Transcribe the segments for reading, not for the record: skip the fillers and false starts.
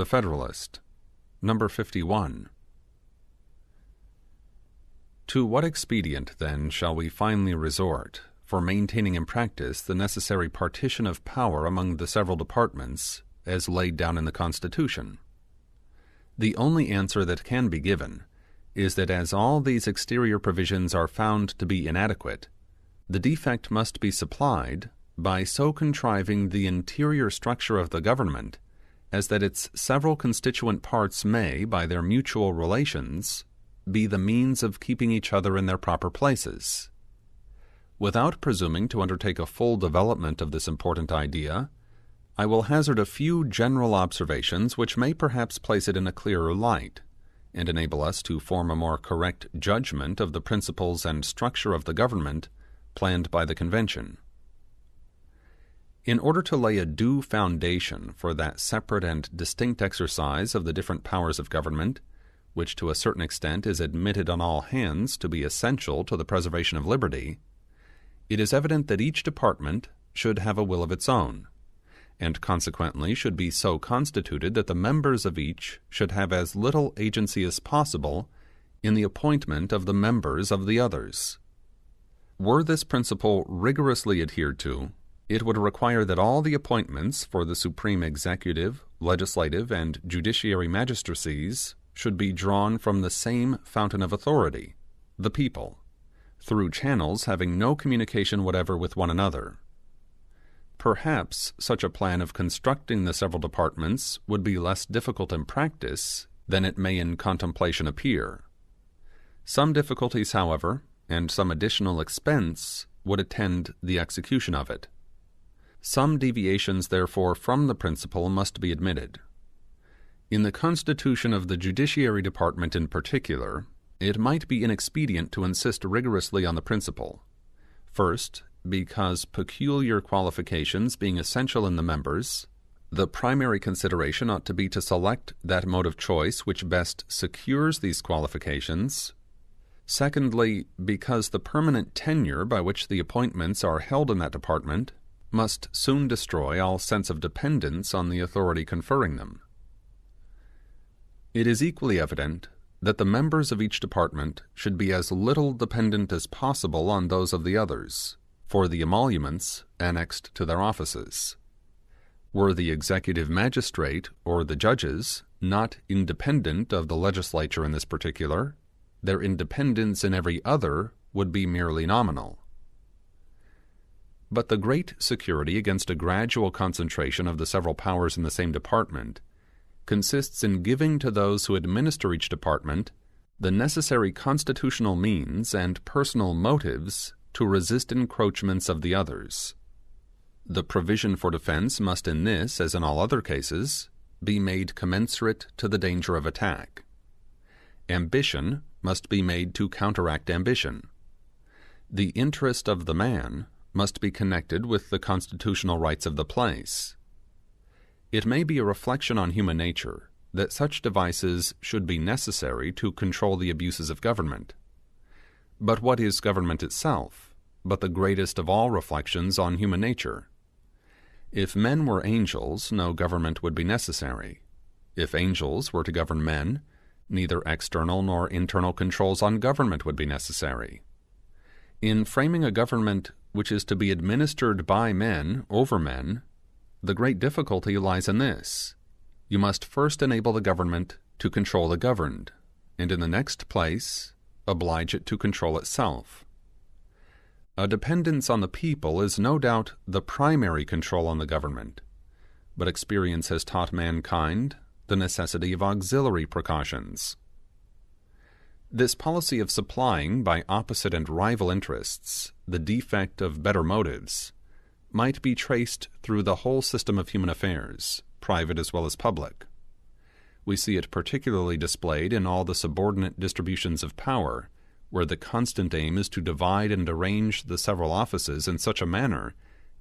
The Federalist, number 51. To what expedient, then, shall we finally resort for maintaining in practice the necessary partition of power among the several departments as laid down in the Constitution? The only answer that can be given is that as all these exterior provisions are found to be inadequate, the defect must be supplied by so contriving the interior structure of the government as that its several constituent parts may, by their mutual relations, be the means of keeping each other in their proper places. Without presuming to undertake a full development of this important idea, I will hazard a few general observations which may perhaps place it in a clearer light, and enable us to form a more correct judgment of the principles and structure of the government planned by the Convention. In order to lay a due foundation for that separate and distinct exercise of the different powers of government, which to a certain extent is admitted on all hands to be essential to the preservation of liberty, it is evident that each department should have a will of its own, and consequently should be so constituted that the members of each should have as little agency as possible in the appointment of the members of the others. Were this principle rigorously adhered to, it would require that all the appointments for the supreme executive, legislative, and judiciary magistracies should be drawn from the same fountain of authority, the people, through channels having no communication whatever with one another. Perhaps such a plan of constructing the several departments would be less difficult in practice than it may in contemplation appear. Some difficulties, however, and some additional expense would attend the execution of it. Some deviations, therefore, from the principle must be admitted. In the constitution of the Judiciary Department in particular, it might be inexpedient to insist rigorously on the principle. First, because peculiar qualifications being essential in the members, the primary consideration ought to be to select that mode of choice which best secures these qualifications. Secondly, because the permanent tenure by which the appointments are held in that department must soon destroy all sense of dependence on the authority conferring them. It is equally evident that the members of each department should be as little dependent as possible on those of the others, for the emoluments annexed to their offices. Were the executive magistrate or the judges not independent of the legislature in this particular, their independence in every other would be merely nominal. But the great security against a gradual concentration of the several powers in the same department consists in giving to those who administer each department the necessary constitutional means and personal motives to resist encroachments of the others. The provision for defense must in this, as in all other cases, be made commensurate to the danger of attack. Ambition must be made to counteract ambition. The interest of the man must be connected with the constitutional rights of the place. It may be a reflection on human nature that such devices should be necessary to control the abuses of government. But what is government itself but the greatest of all reflections on human nature? If men were angels, no government would be necessary. If angels were to govern men, neither external nor internal controls on government would be necessary. In framing a government which is to be administered by men over men, the great difficulty lies in this: you must first enable the government to control the governed, and in the next place, oblige it to control itself. A dependence on the people is no doubt the primary control on the government, but experience has taught mankind the necessity of auxiliary precautions. This policy of supplying by opposite and rival interests the defect of better motives might be traced through the whole system of human affairs, private as well as public. We see it particularly displayed in all the subordinate distributions of power, where the constant aim is to divide and arrange the several offices in such a manner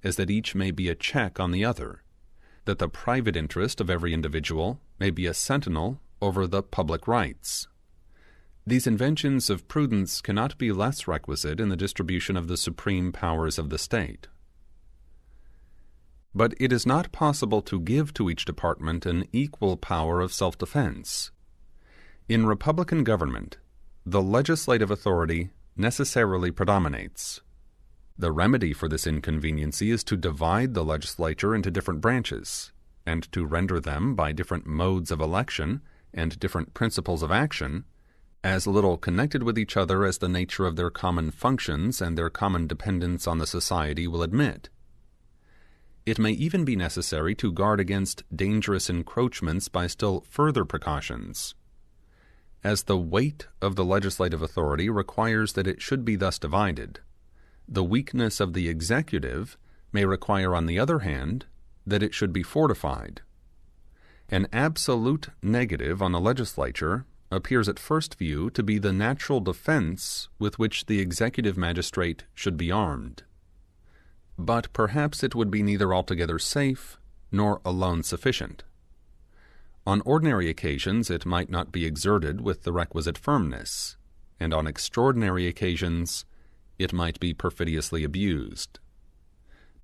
as that each may be a check on the other, that the private interest of every individual may be a sentinel over the public rights. These inventions of prudence cannot be less requisite in the distribution of the supreme powers of the state. But it is not possible to give to each department an equal power of self-defense. In Republican government, the legislative authority necessarily predominates. The remedy for this inconveniency is to divide the legislature into different branches, and to render them, by different modes of election and different principles of action, as little connected with each other as the nature of their common functions and their common dependence on the society will admit. It may even be necessary to guard against dangerous encroachments by still further precautions. As the weight of the legislative authority requires that it should be thus divided, the weakness of the executive may require, on the other hand, that it should be fortified. An absolute negative on the legislature appears at first view to be the natural defense with which the executive magistrate should be armed. But perhaps it would be neither altogether safe nor alone sufficient. On ordinary occasions it might not be exerted with the requisite firmness, and on extraordinary occasions it might be perfidiously abused.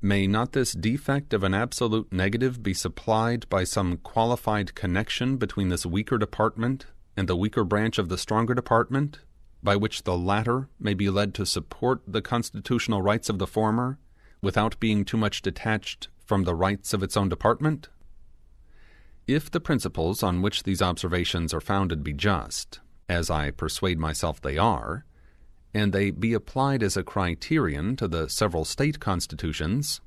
May not this defect of an absolute negative be supplied by some qualified connection between this weaker department and the weaker branch of the stronger department, by which the latter may be led to support the constitutional rights of the former, without being too much detached from the rights of its own department? If the principles on which these observations are founded be just, as I persuade myself they are, and they be applied as a criterion to the several state constitutions,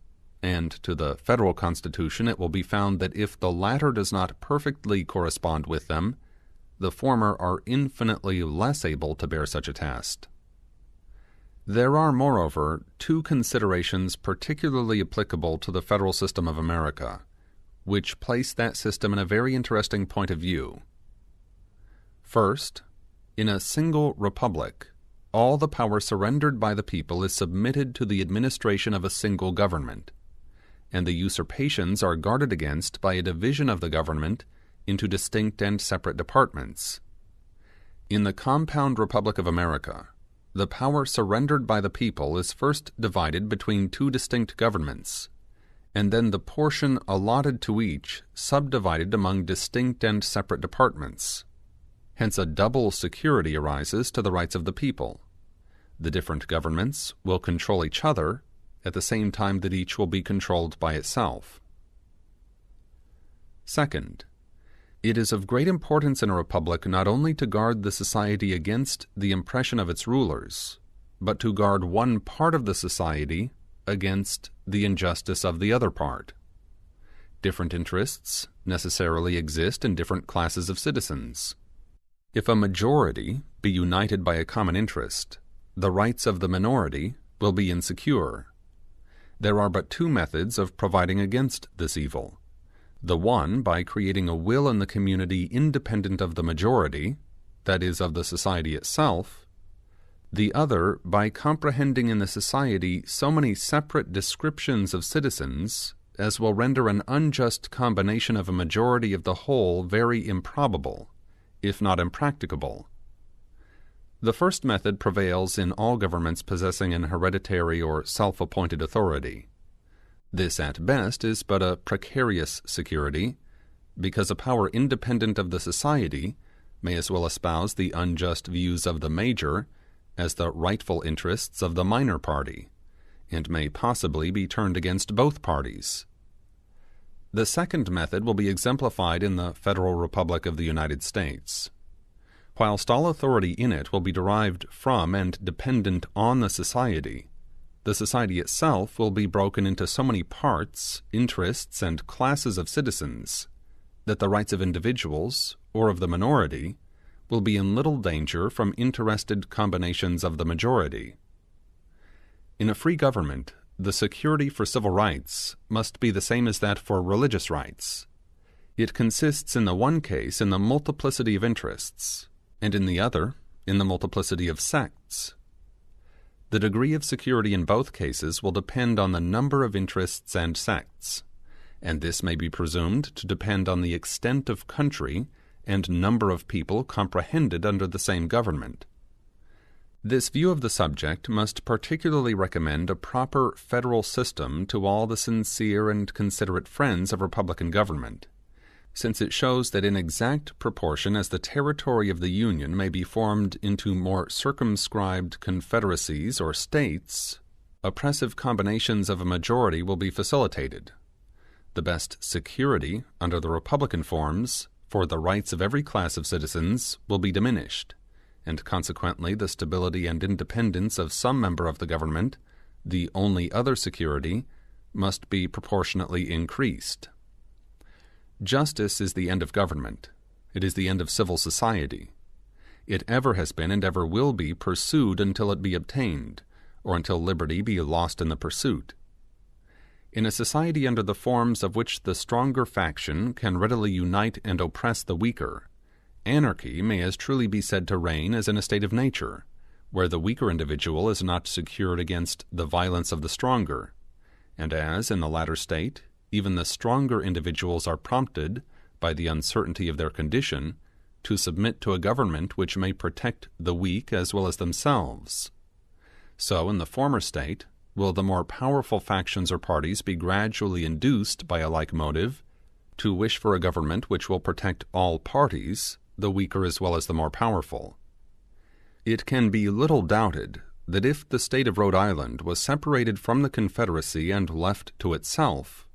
and to the federal constitution, it will be found that if the latter does not perfectly correspond with them, the former are infinitely less able to bear such a test. There are, moreover, two considerations particularly applicable to the federal system of America, which place that system in a very interesting point of view. First, in a single republic, all the power surrendered by the people is submitted to the administration of a single government, and the usurpations are guarded against by a division of the government into distinct and separate departments. In the compound Republic of America, the power surrendered by the people is first divided between two distinct governments, and then the portion allotted to each subdivided among distinct and separate departments. Hence a double security arises to the rights of the people. The different governments will control each other at the same time that each will be controlled by itself. Second, it is of great importance in a republic not only to guard the society against the impression of its rulers, but to guard one part of the society against the injustice of the other part. Different interests necessarily exist in different classes of citizens. If a majority be united by a common interest, the rights of the minority will be insecure. There are but two methods of providing against this evil. The one by creating a will in the community independent of the majority, that is, of the society itself; the other by comprehending in the society so many separate descriptions of citizens as will render an unjust combination of a majority of the whole very improbable, if not impracticable. The first method prevails in all governments possessing an hereditary or self-appointed authority. This at best is but a precarious security, because a power independent of the society may as well espouse the unjust views of the major as the rightful interests of the minor party, and may possibly be turned against both parties. The second method will be exemplified in the Federal Republic of the United States. Whilst all authority in it will be derived from and dependent on the society itself will be broken into so many parts, interests, and classes of citizens that the rights of individuals, or of the minority, will be in little danger from interested combinations of the majority. In a free government, the security for civil rights must be the same as that for religious rights. It consists in the one case in the multiplicity of interests, and in the other in the multiplicity of sects. The degree of security in both cases will depend on the number of interests and sects, and this may be presumed to depend on the extent of country and number of people comprehended under the same government. This view of the subject must particularly recommend a proper federal system to all the sincere and considerate friends of republican government, since it shows that in exact proportion as the territory of the Union may be formed into more circumscribed confederacies or states, oppressive combinations of a majority will be facilitated. The best security, under the republican forms, for the rights of every class of citizens will be diminished, and consequently the stability and independence of some member of the government, the only other security, must be proportionately increased. Justice is the end of government. It is the end of civil society. It ever has been and ever will be pursued until it be obtained, or until liberty be lost in the pursuit. In a society under the forms of which the stronger faction can readily unite and oppress the weaker, anarchy may as truly be said to reign as in a state of nature, where the weaker individual is not secured against the violence of the stronger, and as, in the latter state, even the stronger individuals are prompted, by the uncertainty of their condition, to submit to a government which may protect the weak as well as themselves. So, in the former state, will the more powerful factions or parties be gradually induced by a like motive to wish for a government which will protect all parties, the weaker as well as the more powerful. It can be little doubted that if the state of Rhode Island was separated from the Confederacy and left to itself,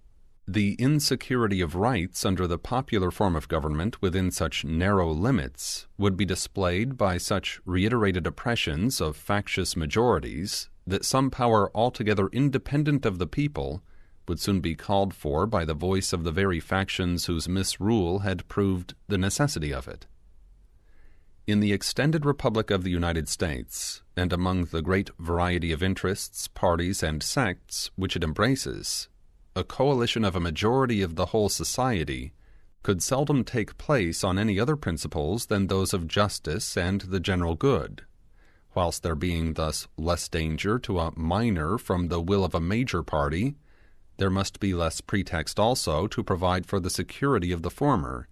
the insecurity of rights under the popular form of government within such narrow limits would be displayed by such reiterated oppressions of factious majorities that some power altogether independent of the people would soon be called for by the voice of the very factions whose misrule had proved the necessity of it. In the extended Republic of the United States, and among the great variety of interests, parties, and sects which it embraces, a coalition of a majority of the whole society could seldom take place on any other principles than those of justice and the general good, whilst there being thus less danger to a minor from the will of a major party, there must be less pretext also to provide for the security of the former,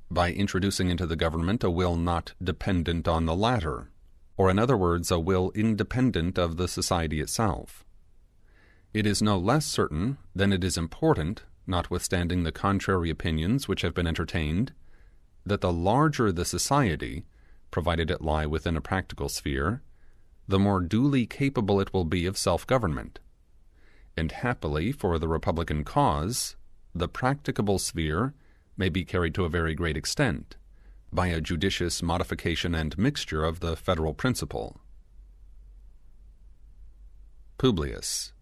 by introducing into the government a will not dependent on the latter, or in other words, a will independent of the society itself. It is no less certain than it is important, notwithstanding the contrary opinions which have been entertained, that the larger the society, provided it lie within a practical sphere, the more duly capable it will be of self-government. And happily for the Republican cause, the practicable sphere may be carried to a very great extent, by a judicious modification and mixture of the federal principle. Publius.